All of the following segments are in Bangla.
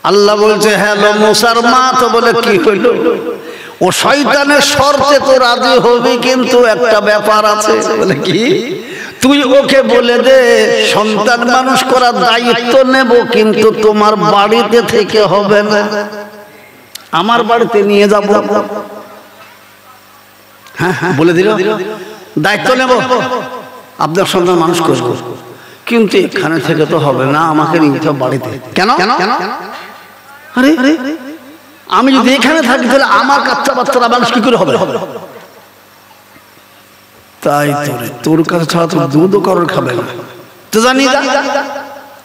আল্লাহ বলছে হ্যালো মুসার মা, তো বলে কি হইল? ও শয়তানের শর্তে তো রাজি হবে, কিন্তু একটা ব্যাপার আছে। বলে কি? তুই ওকে বলে দে সন্তান মানুষ করার দায়িত্ব নেব, কিন্তু তোমার বাড়িতে থেকে হবে না, আমার বাড়িতে নিয়ে যাব। হ্যাঁ হ্যাঁ বলে দিল, দায়িত্ব নেব, আপনার সন্তান মানুষ করবো, কিন্তু এখানে থেকে তো হবে না, আমাকে নিতে হবে বাড়িতে। কেন? আরে আমি যদি এখানে থাকি তাহলে আমার বাচ্চা বাচ্চারা মানুষ কি করে হবে? তাই তোর কাছে ছাড়া তো দুধও কারোর খাবে না, তো জানি,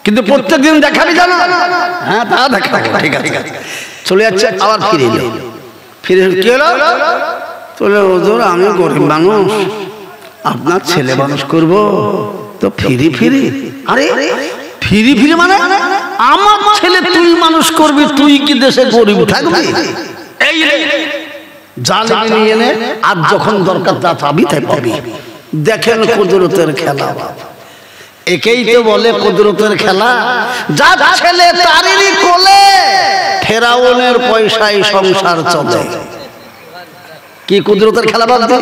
কিন্তু প্রত্যেকদিন দেখাবি জানো? হ্যাঁ তা দেখা, ঠিক আছে। চলে যাচ্ছে, আবার ফিরে এলো। ফিরে কি হলো? চলে ওজোর আমি গরিব মানুষ, আপনার ছেলে মানুষ করবো, তো ফিরি ফিরি। আরে ফিরি ফিরি মানে আমার ছেলে তুই মানুষ করবি, তুই কি দেশে গরিব থাকবি? এই জালেমি নিয়ে নে, আর যখন দরকার তা পাবি তাই পাবি। দেখেন কুদরতের খেলা, একেই তো বলে কুদরতের খেলা। যার ছেলে তারেরই কোলে, ফেরাউনের পয়সায় সংসার চলে। কি কুদরতের খেলা বাবজি?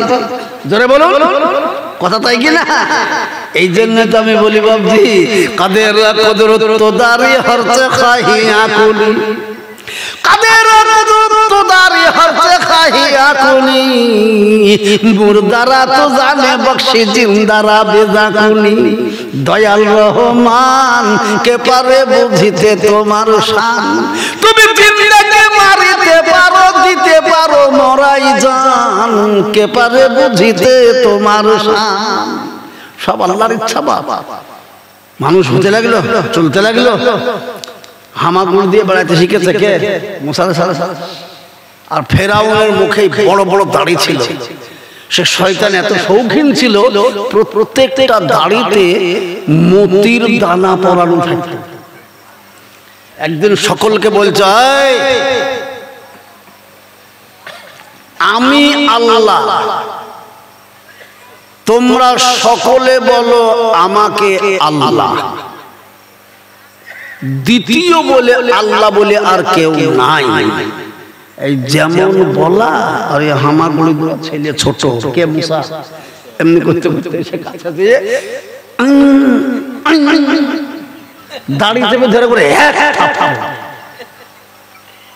জোরে বলুন, কথা তাই কি না? এই জন্য তো আমি বলি বাবজি, কাদের কুদরত তো দাঁড়িয়ে হরতে খাহিয়া কুলি, কাদের কুদরত তো দাঁড়িয়ে হরতে খাহিয়া কুলি, মুর্দারা তো জানে বখশি জিন্দারা বেজাকুনি। দয়াল রহমান কে পারে বুঝিতে তোমার শান, তুমি জিন্দাকে মারিতে পারো, দিতে পারো মরাই জান, কে পারে বুঝিতে তোমার শান। সব আল্লাহর ইচ্ছা। বাবা মানুষ হতে লাগলো, চলতে লাগলো, হামাগুড় দিয়ে বেড়াতে শিখেছে কে? মুসা আলাইহিস সালাম। আর ফেরাউনের মুখে বড় বড় দাড়ি ছিল। সে শয়তান এত শৌখিন ছিল, প্রত্যেকটা দাড়িতে মতির দানা পরানো থাকতো। একদিন সকলকে বলছে, আমি আল্লাহ, তোমরা সকলে বলো আমাকে আল্লাহ। দ্বিতীয় বলে আল্লাহ বলে আর কেউ নাই। এই যেমন বলা, আরে হামাগুড়ি গুলো ছেলে ছোট, কে মুসা এমনি করতে করতে এসে কাছে দিয়ে দাড়ি চেপে ধরে করে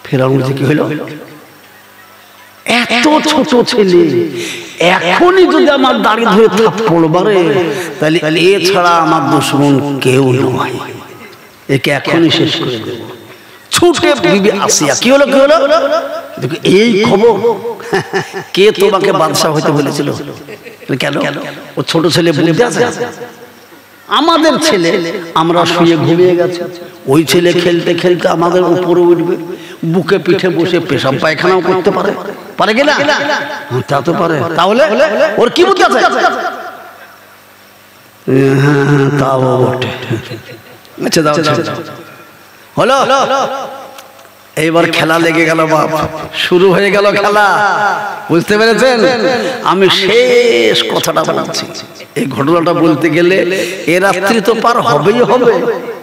ফেরাউন কি হইল? এত ছোট ছেলে, এখনই যদি আমার দাড়ি ধরে থাপ্পড় মারে, তাহলে এ ছাড়া আমার দুশমন কেউ নয়, একে এখনই শেষ করে দেব। ছুটে বিবি আসিয়া, কি হলো কি হলো? দেখো এই খবর, কে তোমাকে বাদশা হইতে বলেছিল? কেন? ও ছোট ছেলে বুঝতে আছে, আমাদের ছেলে, আমরা শুয়ে ঘুমিয়ে গেছে, ওই ছেলে খেলতে খেলতে আমাদের উপরে উঠবে, বুকে পিঠে বসে পেশাব পায়খানাও করতে পারে, পারে কিনা? তা তো পারে। তাহলে ওর কি বুদ্ধি আছে? হ্যাঁ তাও বটে। আচ্ছা দাও হলো, এইবার খেলা লেগে গেল, বাপ শুরু হয়ে গেল খেলা। বুঝতে পেরেছেন? আমি শেষ কথাটা বলছি। এই ঘটনাটা বলতে গেলে এ রাত্রি তো পার হবেই হবে,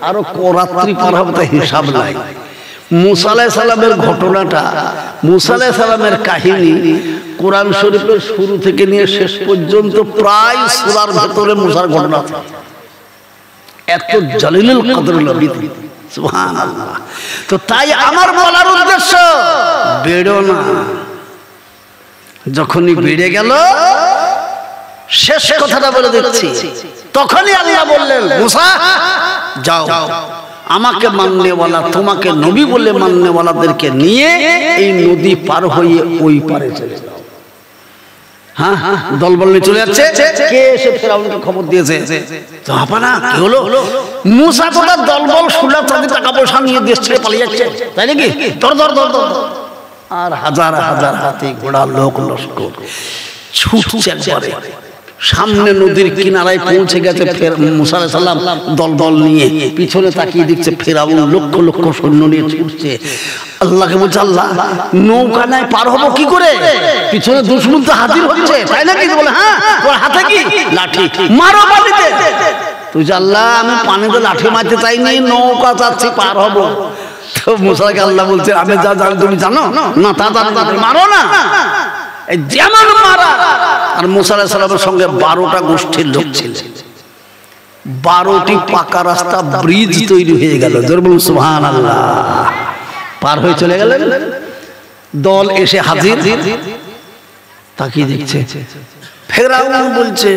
আরো রাত্রি পার হবে তা হিসাব নাই। মুসা আলাইহিস সালামের ঘটনাটা, মুসা আলাইহিস সালামের কাহিনী কোরআন শরীফের শুরু থেকে নিয়ে শেষ পর্যন্ত প্রায় সূরার ভেতরে মুসার ঘটনা আছে। এত জালিলুল কদর নবী, সুবহানাল্লাহ। তো তাই আমার বলার উদ্দেশ্য, বেড়ো না। যখনই বেড়ে গেল, শেষ কথাটা বলে দিচ্ছি, তখনই আল্লাহ বললেন, মুসা যাও, আমাকে মাননেওয়ালা, তোমাকে নবী বলে মাননেওয়ালাদেরকে নিয়ে এই নদী পার হয়ে ওই পারে চলে যাও। হ্যাঁ হ্যাঁ, দলবল নিয়ে চলে যাচ্ছে। কে এসে ফেরাউনকে খবর দিয়েছে? জাহাপানা কি হলো? মুসা তো তার দলবল সুলা চাঁদি টাকা পয়সা নিয়ে দেশ ছেড়ে পালিয়ে যাচ্ছে, তাই নাকি? ধর ধর ধর ধর, আর হাজার হাজার হাতি ঘোড়া লোক লস্কর ছুটছে একবারে। সামনে নদীর কিনারায় পৌঁছে গেছে মুসা আলাইহিস সালাম দলবল নিয়ে, পিছনে তাকিয়ে দেখছে ফেরাউন লক্ষ লক্ষ সৈন্য নিয়ে ছুটছে। আল্লাহকে বলছে, আল্লাহ নৌকা নাই, পার হবো কি করে? পিছনে দুশমন তো হাজির হচ্ছে, তাই নাকি? বলে হ্যাঁ, তোর হাতে কি? লাঠি, মারো পানিতে। তুই আল্লাহ আমি পানিতে লাঠি মারতে চাইনি, নৌকা চাচ্ছি পার হবো। তো মুসাকে আল্লাহ বলছে আমি যা জানি তুমি জানো না, তা জানো মারো না, যেমন মারা। আর মুসা আলাইহিস সালামের সঙ্গে 12টা গোষ্ঠীর লোক ছিল, 12টি পাকা রাস্তা ব্রিজ তৈরি হয়ে গেল। জোরে বলুন সুবহানাল্লাহ। পার হয়ে চলে গেলেন, দল এসে হাজির, তাকিয়ে দেখছে। ফেরাউন বলছে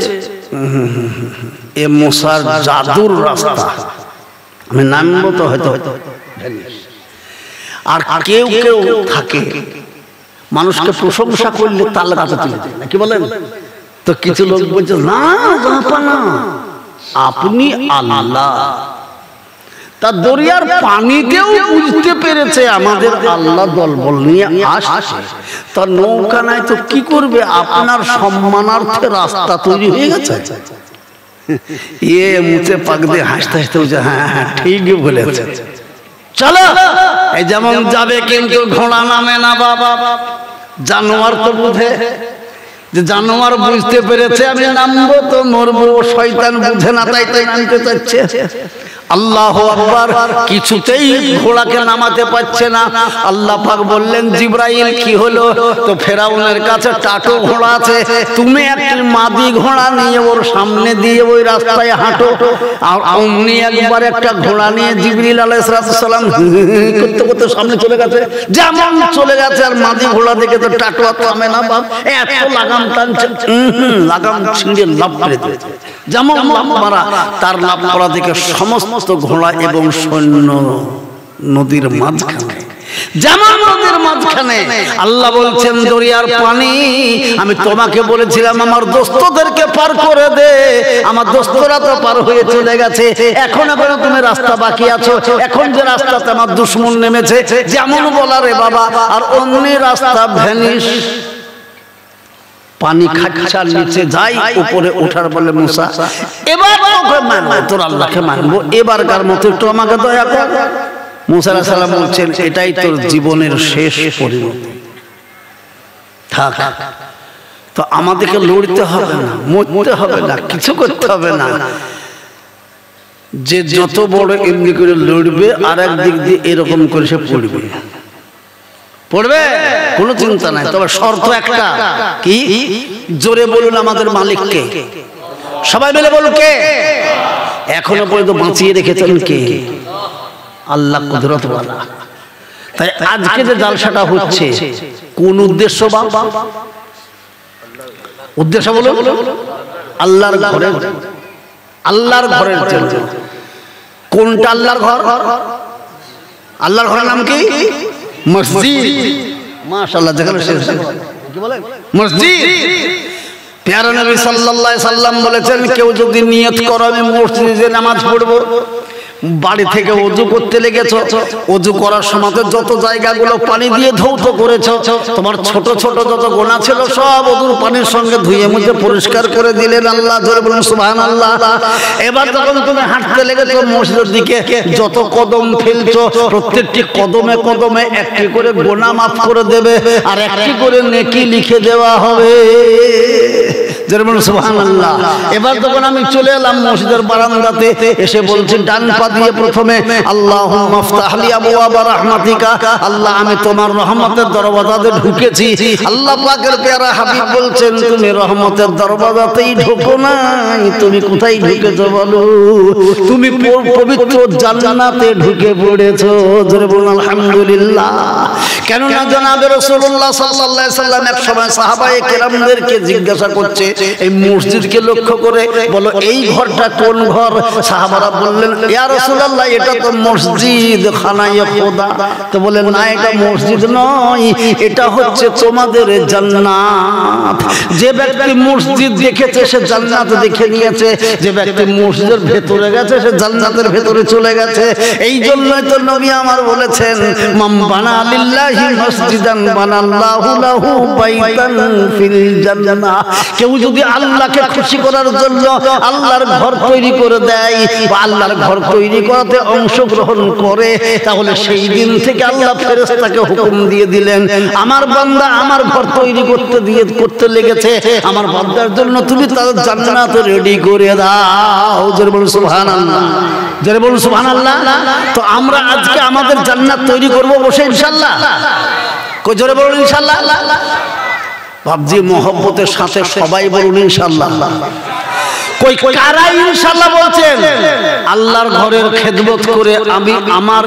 এ মুসার জাদুর রাস্তা, আমি নামবো তো হয়তো। আর কেউ কেউ থাকে মানুষকে প্রশংসা করলে তাল গাছে তুলে দেয়, কি বলেন? তো কিছু লোক বলছে না না, আপনি আল্লাহ। তা দরিয়ার পানিতেও বুঝতে পেরেছে আমাদের আল্লাহ দলবল নিয়ে আসছে, তা নৌকা নাই তো কি করবে, আপনার সম্মানার্থে রাস্তা তৈরি হয়ে গেছে। মুছে পাক দিয়ে হাসতে হাসতে বলছে হ্যাঁ হ্যাঁ ঠিকই বলেছে, চলো। এই যেমন যাবে কিন্তু ঘোড়া নামে না বাবা, জানোয়ার তো বুঝে, যে জানোয়ার বুঝতে পেরেছে আমি নামবো তো মরবো, শয়তান বুঝে না তাই তাই নামতে চাচ্ছে। আল্লাহু আকবার, কিছুতেই ঘোড়াকে নামাতে পারছে না। আল্লাহ পাক বললেন জিবরাইল কি হলো? তো ফেরাউনের কাছে টাটো ঘোড়া আছে, তুমি একটি মাদি ঘোড়া নিয়ে ওর সামনে দিয়ে ওই রাস্তায় হাঁটো। আর অমনি একবার একটা ঘোড়া নিয়ে জিবরিল আলাইহিস সালাম করতে করতে সামনে চলে গেছে। যেমন চলে গেছে আর মাদি ঘোড়া দেখে তো টাটো থামে না বাপ, এত লাগাম টানছে, লাগাম ছিঁড়ে লাফ মেরে দিয়েছে। যেমন লাফ মারা, তার লাফ করা দেখে সমস্ত ঘোড়া এবং সৈন্য নদীর মাঝখানে, যেমন নদীর মাঝখানে। আল্লাহ বলছেন দরিয়ার পানি, আমি তোমাকে বলেছিলাম আমার দোস্তদেরকে পার করে দে, আমার দোস্তরা তো পার হয়ে চলে গেছে, এখন তুমি রাস্তা বাকি আছো, এখন যে রাস্তাতে আমার দুশমন নেমেছে, যেমন বলা রে বাবা। আর অন্য রাস্তা ভ্যানিশ, পানি খাচ্ছার নিচে যাই, উপরে ওঠার বলে মুসা এবার তোকে মানবো, তোর আল্লাহকে মানবো, এবারকার মতো একটু আমাকে দয়া কর। মুসা আলাইহিস সালাম বলছেন এটাই তোর জীবনের শেষ পরিণতি, থাক। তো আমাদেরকে লড়তে হবে না, মরতে হবে না, কিছু করতে হবে না। যে যত বড় এমনি করে লড়বে আর একদিক দিয়ে এরকম করে সে পড়বে, পড়বে, কোনো চিন্তা নাই। তবে শর্ত একটা, কি? জোরে বলুন আমাদের মালিককে, সবাই মিলে বলুন কে? এখনো পর্যন্ত বাঁচিয়ে রেখেছেন কে? আল্লাহ কুদরতওয়ালা। তাই আজকে যে জালসাটা হচ্ছে কোন উদ্দেশ্য? বাবা উদ্দেশ্য বলো, আল্লাহর ঘরে, আল্লাহর ঘরের জন্য। কোনটা আল্লাহর ঘর? আল্লাহর ঘরের নাম কি? মসজিদ। মাশাআল্লাহ, যেখানে কি বলে মসজিদ। প্যারা নবী সাল্লাল্লাহু আলাইহি সাল্লাম বলেছেন কেউ যদি নিয়ত করে আমি মসজিদে নামাজ পড়বো, বাড়ি থেকে ওযু করতে লেগেছো, ওযু করার সময় যত জায়গাগুলো পানি দিয়ে ধৌত করেছো, তোমার ছোট ছোট যত গোনা ছিল সব ওযুর পানির সঙ্গে ধুয়ে মুছে পরিষ্কার করে দিলেন। আল্লাহ জোরে বলুন সুবহানাল্লাহ। এবার যখন তুমি হাঁটতে লেগেছো মসজিদের দিকে, যত কদম ফেলছো প্রত্যেকটি কদমে কদমে একটি করে গোনা মাফ করে দেবে আর একটি করে নেকি লিখে দেওয়া হবে। জোরে বলুন সুবহানাল্লাহ। এবার যখন আমি চলে এলাম মসজিদের বারান্দাতে, এসে বলছি ডান পা দিয়ে প্রথমে আল্লাহুম্মা আফতাহ লি আবওয়াবা রাহমাতিকা, আল্লাহ আমি তোমার রহমতের দরওয়াজাতে ঢুকেছি। আল্লাহ পাকের প্যারা হাবিব বলছেন তুমি রহমতের দরওয়াজাতেই ঢোকো নাই, তুমি কোথায় ঢুকেছো বলো? তুমি পবিত্র জান্নাতে ঢুকে পড়েছো। জোরে বলুন আলহামদুলিল্লাহ। কেননা জনাবে রাসূলুল্লাহ সাল্লাল্লাহু আলাইহি সাল্লাম এক সময় সাহাবায়ে কেরামদেরকে জিজ্ঞাসা করছে এই মসজিদকে লক্ষ্য করে, বলো এই ঘরটা কোন ঘর? সাহাবারা বললেন ইয়া রাসূলুল্লাহ এটা তো মসজিদ, খানায়ে খোদা। তো বলেন না এটা মসজিদ নয়, এটা হচ্ছে তোমাদের জান্নাত। যে ব্যক্তি মসজিদ দেখেছে সে জান্নাত দেখে নিয়েছে, যে ব্যক্তি মসজিদের ভেতরে গেছে সে জান্নাতের ভেতরে চলে গেছে। এই জন্যই তো নবী আমার বলেছেন মান বানা লিল্লাহি লিল্লাহি মসজিদান বানাল্লাহু লাহু বাইতান ফিল জান্নাহ। কেউ যদি আল্লাহকে খুশি করার জন্য আল্লাহর ঘর তৈরি করে দেয় বা আল্লাহর ঘর তৈরি করাতে অংশগ্রহণ করে, তাহলে সেই দিন থেকে আল্লাহ ফেরেশতাকে হুকুম দিয়ে দিলেন, আমার বান্দা আমার ঘর তৈরি করতে লেগেছে, আমার বান্দার জন্য তুমি তার জান্নাত রেডি করে দাও। জোরে বলুন সুবহানাল্লাহ, জোরে বলুন সুবহানাল্লাহ। তো আমরা আজকে আমাদের জান্নাত তৈরি করব বসে ইনশাআল্লাহ। কই জোরে বলুন ইনশাআল্লাহ। বাবজি মহব্বতের সাথে সবাই বলুন ইনশাআল্লাহ। কই কারা ইনশাআল্লাহ বলছেন? আল্লাহর ঘরের খেদমত করে আমি আমার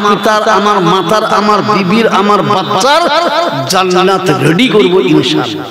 পিতার, আমার মাতার, আমার বিবির, আমার বাচ্চার জান্নাত রেডি করব ইনশাআল্লাহ।